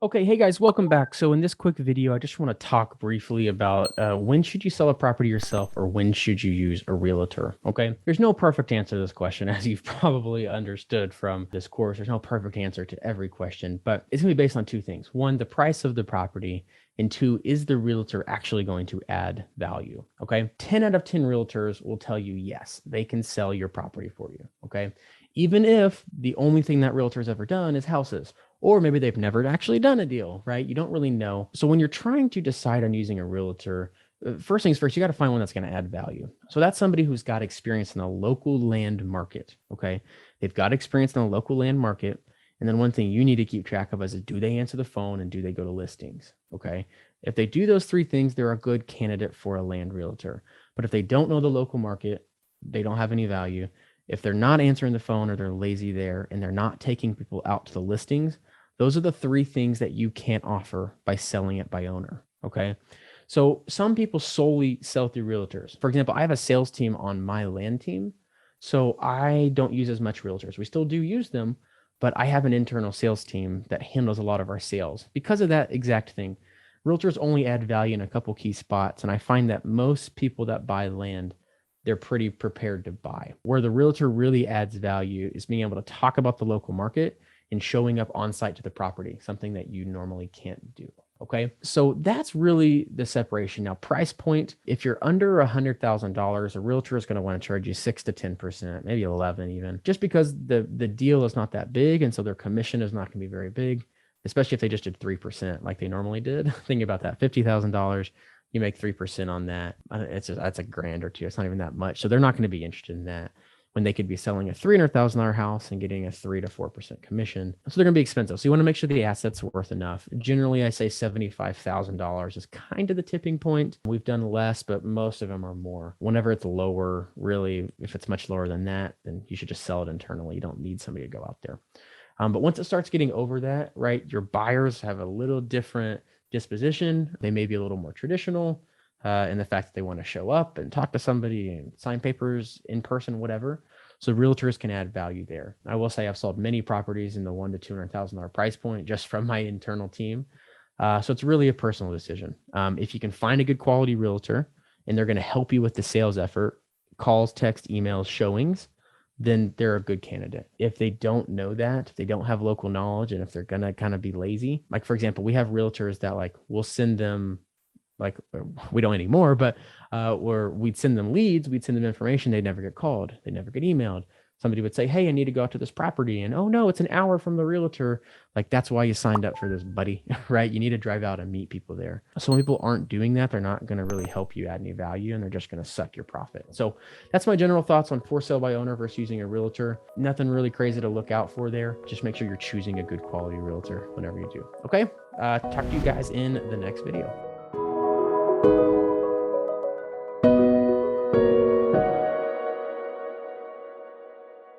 Okay, hey guys, welcome back. So in this quick video, I just want to talk briefly about when should you sell a property yourself or when should you use a realtor, okay? There's no perfect answer to this question, as you've probably understood from this course. There's no perfect answer to every question, but it's going to be based on two things. One, the price of the property, and two, is the realtor actually going to add value, okay? 10 out of 10 realtors will tell you, yes, they can sell your property for you, okay? Even if the only thing that realtor's ever done is houses. Or maybe they've never actually done a deal, right? You don't really know. So when you're trying to decide on using a realtor, first things first, you got to find one that's going to add value. So that's somebody who's got experience in the local land market. Okay. They've got experience in the local land market. And then one thing you need to keep track of is do they answer the phone and do they go to listings? Okay. If they do those three things, they're a good candidate for a land realtor. But if they don't know the local market, they don't have any value. If they're not answering the phone or they're lazy there and they're not taking people out to the listings, those are the three things that you can't offer by selling it by owner. Okay. So some people solely sell through realtors. For example, I have a sales team on my land team. So I don't use as much realtors. We still do use them, but I have an internal sales team that handles a lot of our sales because of that exact thing. Realtors only add value in a couple key spots. And I find that most people that buy land, they're pretty prepared to buy. Where the realtor really adds value is being able to talk about the local market and showing up on site to the property, something that you normally can't do. Okay. So that's really the separation. Now, price point, if you're under $100,000, a realtor is going to want to charge you 6 to 10%, maybe 11 even, just because the deal is not that big. And so their commission is not going to be very big, especially if they just did 3% like they normally did. Think about that, $50,000. You make 3% on that. That's a grand or two. It's not even that much. So they're not going to be interested in that when they could be selling a $300,000 house and getting a 3 to 4% commission. So they're going to be expensive. So you want to make sure the asset's worth enough. Generally, I say $75,000 is kind of the tipping point. We've done less, but most of them are more. Whenever it's lower, really, if it's much lower than that, then you should just sell it internally. You don't need somebody to go out there. But once it starts getting over that, right, your buyers have a little different disposition. They may be a little more traditional in the fact that they want to show up and talk to somebody and sign papers in person, whatever. So realtors can add value there. I will say I've sold many properties in the $100,000 to $200,000 price point just from my internal team. So it's really a personal decision. If you can find a good quality realtor and they're going to help you with the sales effort, calls, text, emails, showings, then they're a good candidate. If they don't know that, if they don't have local knowledge, and if they're going to kind of be lazy, like for example, we have realtors that like we'll send them, like we don't anymore, but where we'd send them leads, we'd send them information, they'd never get called, they never get emailed. Somebody would say, hey, I need to go out to this property. And oh no, it's an hour from the realtor. Like that's why you signed up for this, buddy, right? You need to drive out and meet people there. So when people aren't doing that, they're not going to really help you add any value and they're just going to suck your profit. So that's my general thoughts on for sale by owner versus using a realtor. Nothing really crazy to look out for there. Just make sure you're choosing a good quality realtor whenever you do. Okay. Talk to you guys in the next video.